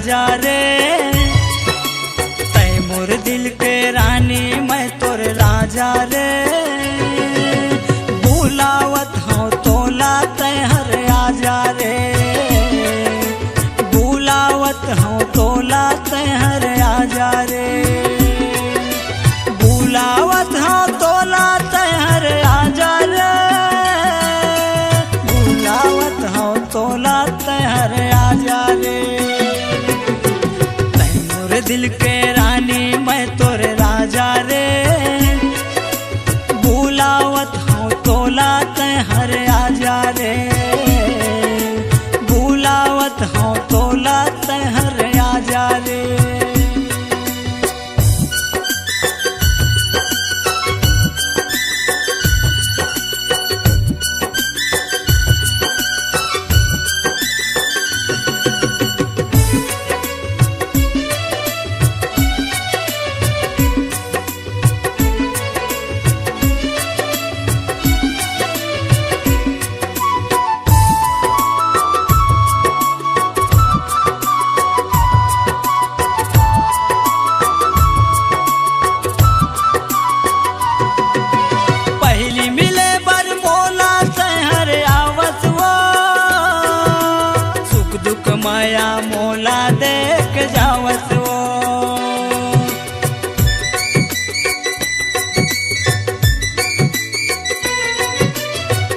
राजा रे, तै मोर दिल के रानी मैं तोर राजा रे। बुलावत हूँ तोला तै हर आजा रे, बुलावत हूँ तोला तै हर आजा रे। बुलावत हूँ तोला तै हर आजा रे, बुलावत हूँ तोला तै हर आजा रे। तै मोर दिल के रानी मैं तोर राजा रे, बुलावत हूँ तोला तै हर आजा रे, बुलावत हूँ तोला तै हर आजा रे। पहली मिले बर मोला तै हर आवत वो, सुख दुख माया मोला देख जावत वो।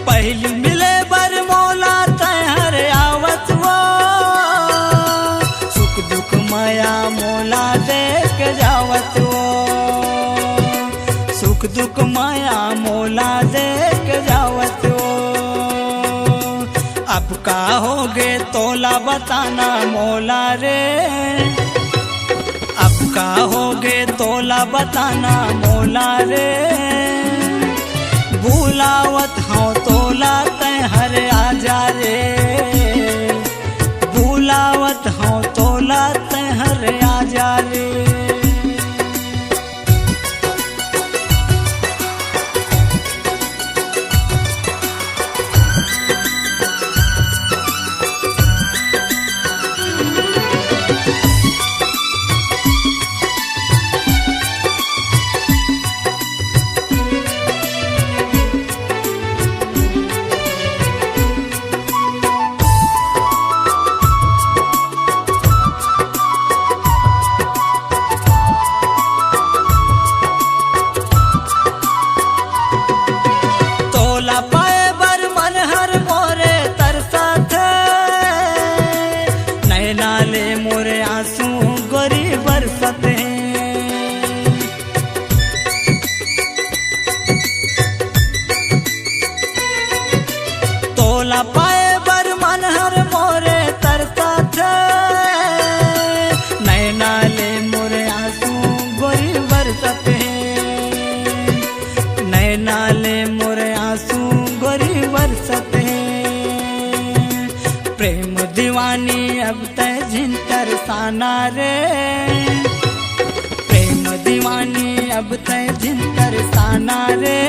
पहली मिले बर मोला तै हर आवत वो, सुख दुख माया मोला देख जावत वो। सुख दुख माया मोला देख जावत हो। अब का होगे तोला बताना मोला रे, अब का होगे तोला बताना मोला रे। बुलावत हूँ तोला तै हर आजा रे, बुलावत हूँ तोला तै हर आजा रे। तोला पाए बर मन हर मोरे तरसत है, नैना ले मोरे आंसू गोरी बरसत है। तोला पाए बर मन हर मोरे तरसत है, नैना ले मोरे आंसू गोरी बरसत है। नैना ले मोरे आंसू गोरी बरसत है। प्रेम दीवानी अब तै झिंतर साना रे, प्रेम दीवानी अब तै झिंतर साना रे।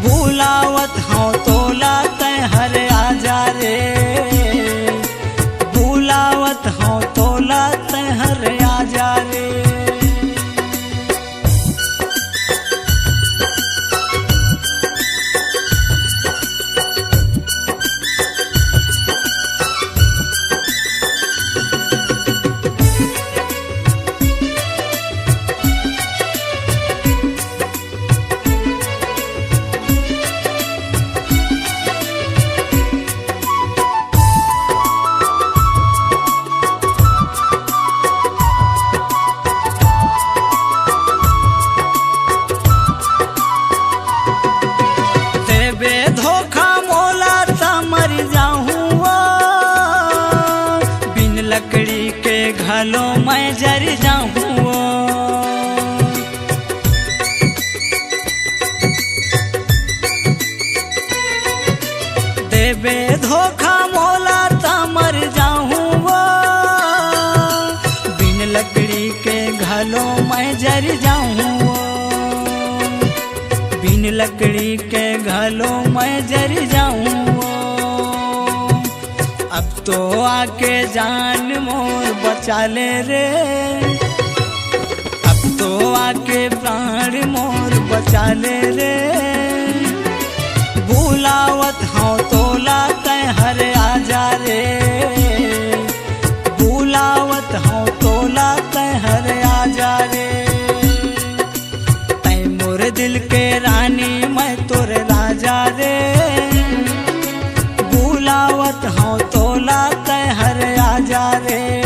बुलावत हूँ तोला तै हर आजा रे, बुलावत हूँ तोला तै हर आजा रे। देबे धोखा मोला ता मर जाऊँ, बिन लकड़ी के घलो मैं जर जाऊँ। देबे धोखा मोला ता मर जाऊँ, बिन लकड़ी के घलो मैं जर जाऊँ। बिन लकड़ी के घलो मैं जर जाऊँ। अब तो आके जान मोर बचा ले रे, अब तो आके प्राण मोर बचा ले रे। बुलावत हूँ तोला तै हर आजा रे, बुलावत हूँ तोला तै हर आजा रे। तै मोर दिल के रानी मैं तोर राजा रे, बुलावत हूँ तोला तै हर आजा रे।